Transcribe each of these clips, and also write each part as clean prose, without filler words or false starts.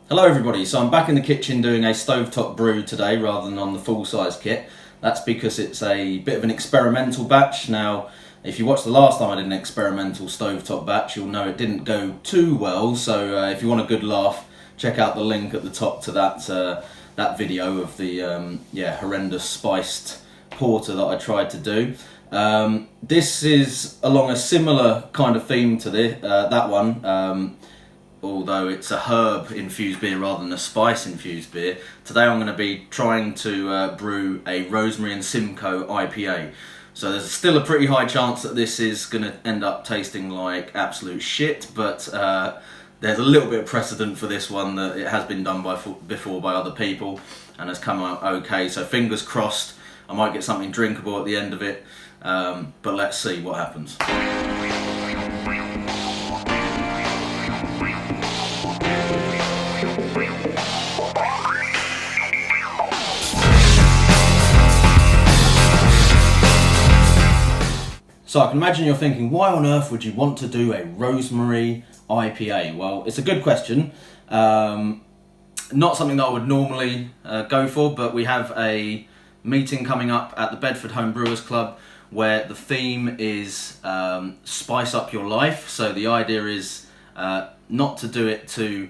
Hello everybody, so I'm back in the kitchen doing a stovetop brew today rather than on the full-size kit. That's because it's a bit of an experimental batch. Now, if you watched the last time I did an experimental stovetop batch, you'll know it didn't go too well, so if you want a good laugh, check out the link at the top to that video of the horrendous spiced porter that I tried to do. This is along a similar kind of theme to that one. Although it's a herb infused beer rather than a spice infused beer. Today I'm going to be trying to brew a Rosemary and Simcoe IPA. So there's still a pretty high chance that this is going to end up tasting like absolute shit, but there's a little bit of precedent for this one that it has been done before by other people and has come out okay. So fingers crossed I might get something drinkable at the end of it, but let's see what happens. So I can imagine you're thinking, why on earth would you want to do a Rosemary IPA? Well, it's a good question. Not something that I would normally go for, but we have a meeting coming up at the Bedford Home Brewers Club where the theme is spice up your life. So the idea is not to do it to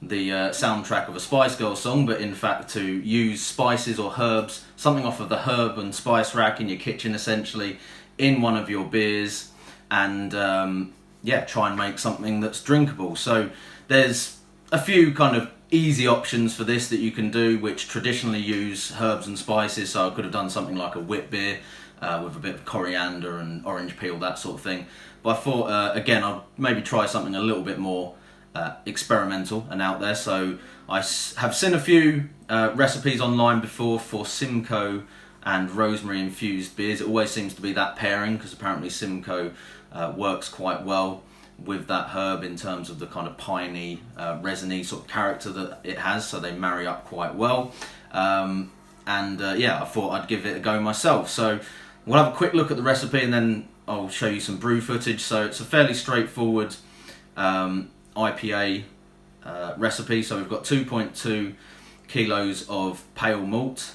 the soundtrack of a Spice Girls song, but in fact to use spices or herbs, something off of the herb and spice rack in your kitchen essentially, in one of your beers, and try and make something that's drinkable. So there's a few kind of easy options for this that you can do, which traditionally use herbs and spices. So I could have done something like a wit beer with a bit of coriander and orange peel, that sort of thing. But I thought, again, I'd maybe try something a little bit more experimental and out there. So I have seen a few recipes online before for Simcoe and Rosemary infused beers. It always seems to be that pairing because apparently Simcoe works quite well with that herb in terms of the kind of piney, resiny sort of character that it has, so they marry up quite well. I thought I'd give it a go myself. So we'll have a quick look at the recipe and then I'll show you some brew footage. So it's a fairly straightforward IPA recipe. So we've got 2.2 kilos of pale malt.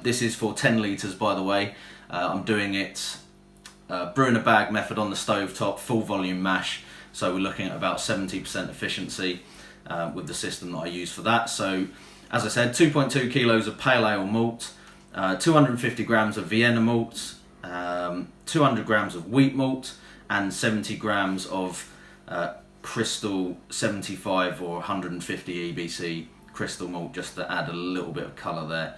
This is for 10 litres, by the way. I'm doing it brew in a bag method on the stovetop, full volume mash. So we're looking at about 70% efficiency with the system that I use for that. So as I said, 2.2 kilos of pale ale malt, 250 grams of Vienna malt, 200 grams of wheat malt, and 70 grams of crystal 75 or 150 EBC crystal malt, just to add a little bit of colour there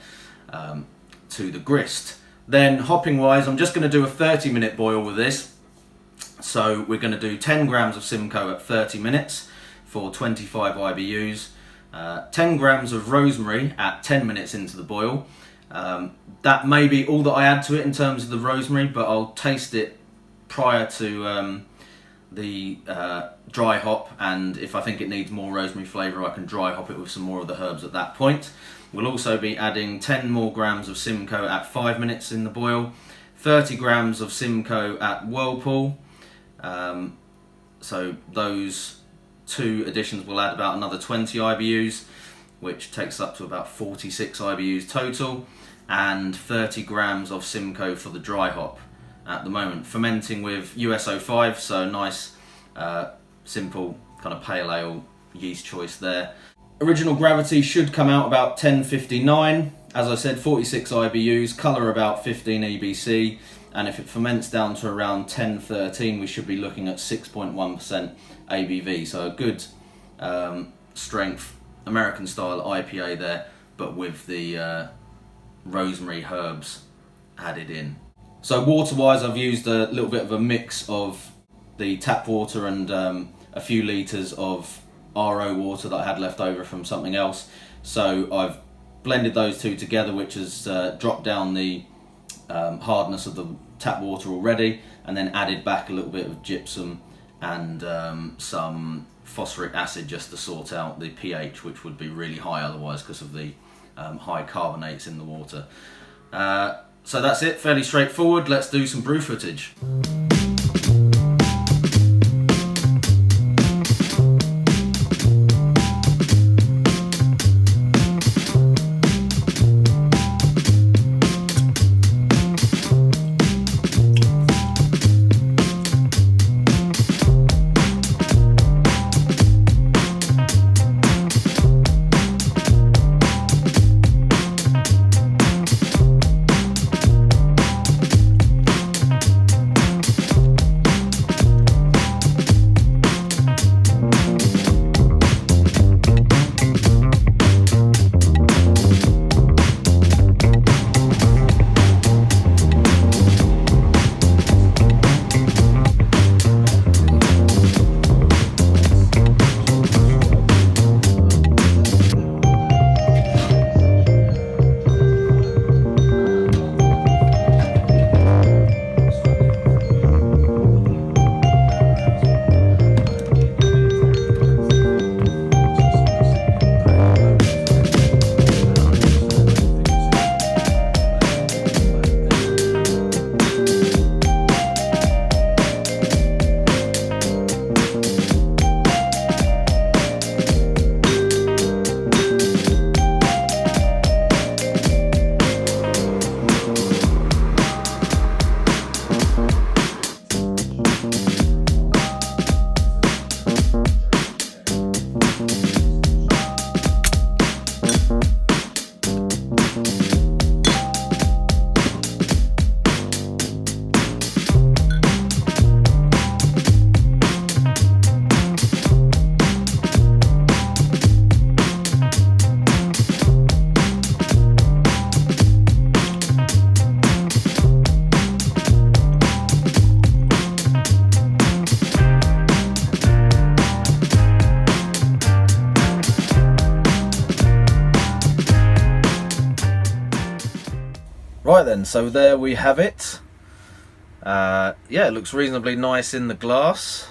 to the grist. Then hopping wise, I'm just going to do a 30-minute boil with this. So we're going to do 10 grams of Simcoe at 30 minutes for 25 IBUs, 10 grams of rosemary at 10 minutes into the boil. That may be all that I add to it in terms of the rosemary, but I'll taste it prior to the dry hop, and if I think it needs more rosemary flavour I can dry hop it with some more of the herbs at that point. We'll also be adding 10 more grams of Simcoe at 5 minutes in the boil, 30 grams of Simcoe at whirlpool. So those two additions will add about another 20 IBUs, which takes up to about 46 IBUs total, and 30 grams of Simcoe for the dry hop. At the moment fermenting with US-05, so nice simple kind of pale ale yeast choice there. Original gravity should come out about 1059, as I said, 46 IBUs, colour about 15 EBC, and if it ferments down to around 1013 we should be looking at 6.1% ABV, so a good strength American style IPA there, but with the rosemary herbs added in. So water-wise, I've used a little bit of a mix of the tap water and a few litres of RO water that I had left over from something else. So I've blended those two together, which has dropped down the hardness of the tap water already, and then added back a little bit of gypsum and some phosphoric acid just to sort out the pH, which would be really high otherwise because of the high carbonates in the water. So that's it, fairly straightforward. Let's do some brew footage. Right then, so there we have it. Yeah, it looks reasonably nice in the glass.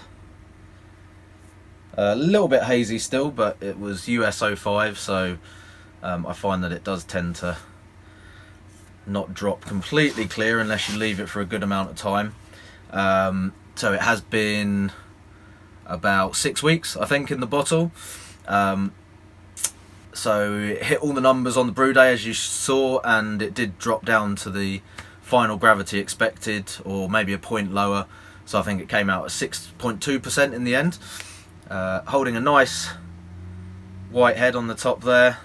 A little bit hazy still, but it was US-05, so I find that it does tend to not drop completely clear unless you leave it for a good amount of time. So it has been about 6 weeks, I think, in the bottle. So it hit all the numbers on the brew day, as you saw, and it did drop down to the final gravity expected, or maybe a point lower. So I think it came out at 6.2% in the end. Holding a nice white head on the top there,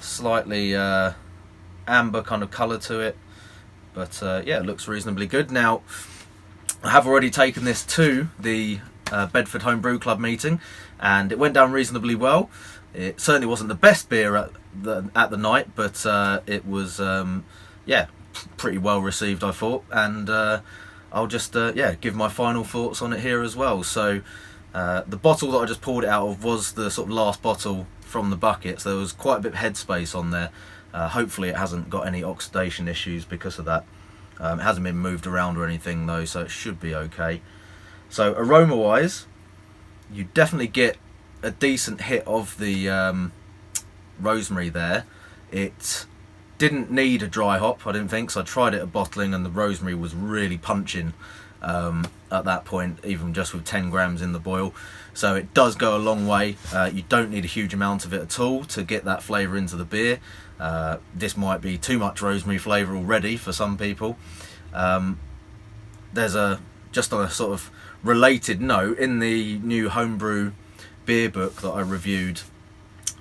slightly amber kind of colour to it, but yeah, it looks reasonably good. Now, I have already taken this to the Bedford Home Brew Club meeting, and it went down reasonably well. It certainly wasn't the best beer at the night, but it was yeah, pretty well received, I thought, and I'll just yeah, give my final thoughts on it here as well. So the bottle that I just poured it out of was the sort of last bottle from the bucket, so there was quite a bit of headspace on there. Hopefully it hasn't got any oxidation issues because of that. It hasn't been moved around or anything though, so it should be okay. So aroma wise, you definitely get a decent hit of the rosemary there. It didn't need a dry hop, I didn't think, so I tried it at bottling and the rosemary was really punching at that point, even just with 10 grams in the boil. So it does go a long way. You don't need a huge amount of it at all to get that flavour into the beer. This might be too much rosemary flavour already for some people. There's just on a sort of related note, in the new homebrew beer book that I reviewed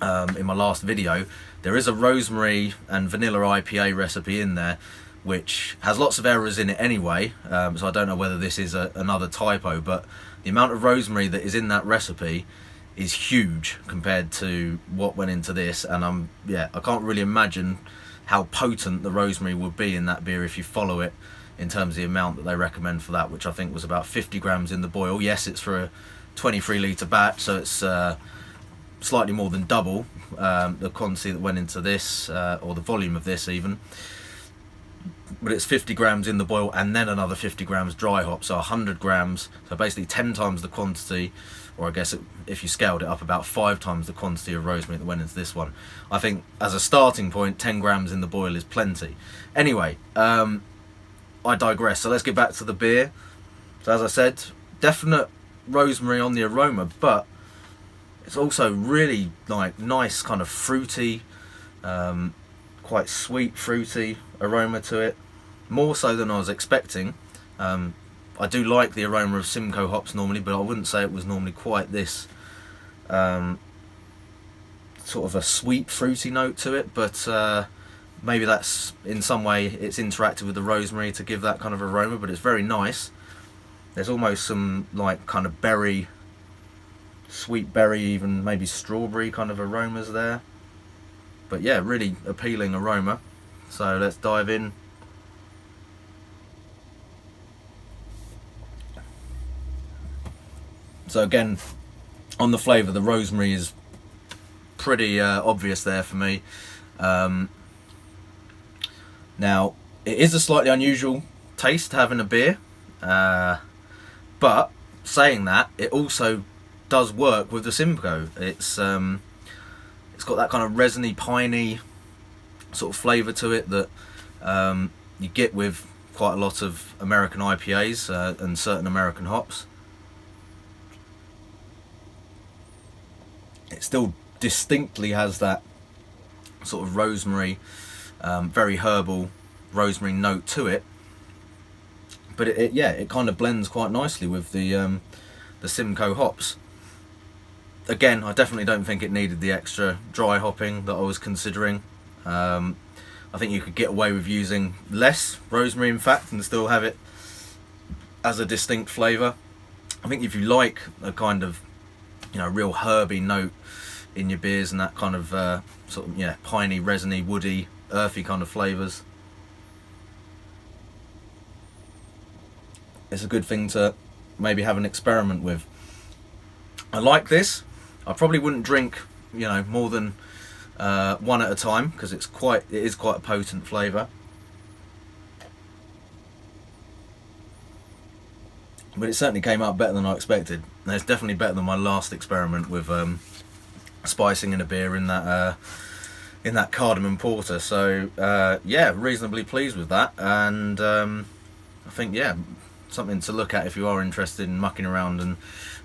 in my last video, there is a rosemary and vanilla IPA recipe in there which has lots of errors in it anyway, so I don't know whether this is another typo, but the amount of rosemary that is in that recipe is huge compared to what went into this, and yeah, I can't really imagine how potent the rosemary would be in that beer if you follow it in terms of the amount that they recommend for that, which I think was about 50 grams in the boil. Yes, it's for a 23 litre batch, so it's slightly more than double the quantity that went into this, or the volume of this even, but it's 50 grams in the boil and then another 50 grams dry hop, so 100 grams, so basically 10 times the quantity, or I guess if you scaled it up, about 5 times the quantity of rosemary that went into this one. I think as a starting point, 10 grams in the boil is plenty. Anyway, I digress, so let's get back to the beer. So as I said, definite rosemary on the aroma, but it's also really like nice kind of fruity, quite sweet fruity aroma to it, more so than I was expecting. I do like the aroma of Simcoe hops normally, but I wouldn't say it was normally quite this sort of a sweet fruity note to it, but maybe that's in some way it's interacted with the rosemary to give that kind of aroma, but it's very nice. There's almost some like kind of berry, sweet berry, even maybe strawberry kind of aromas there, but yeah, really appealing aroma. So let's dive in. So again, on the flavour, the rosemary is pretty obvious there for me. Now, it is a slightly unusual taste to have in a beer, but saying that, it also does work with the Simcoe. It's got that kind of resiny, piney sort of flavour to it that you get with quite a lot of American IPAs and certain American hops. It still distinctly has that sort of rosemary, very herbal rosemary note to it, but it kind of blends quite nicely with the Simcoe hops. Again, I definitely don't think it needed the extra dry hopping that I was considering. I think you could get away with using less rosemary, in fact, and still have it as a distinct flavour. I think if you like a kind of, you know, real herby note in your beers and that kind of sort of, yeah, piney, resiny, woody, earthy kind of flavours, it's a good thing to maybe have an experiment with. I like this. I probably wouldn't drink, you know, more than one at a time, because it is quite a potent flavour. but it certainly came out better than I expected. And it's definitely better than my last experiment with spicing in a beer in that cardamom porter. So yeah, reasonably pleased with that, and I think, yeah, something to look at if you are interested in mucking around and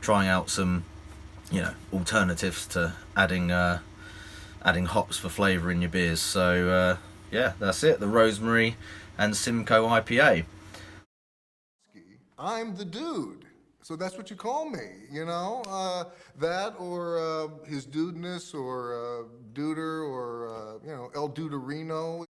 trying out some, you know, alternatives to adding hops for flavour in your beers. So yeah, that's it, the Rosemary and Simcoe IPA. I'm the dude. So that's what you call me, you know? That or his dudeness or Duder or, you know, El Duderino.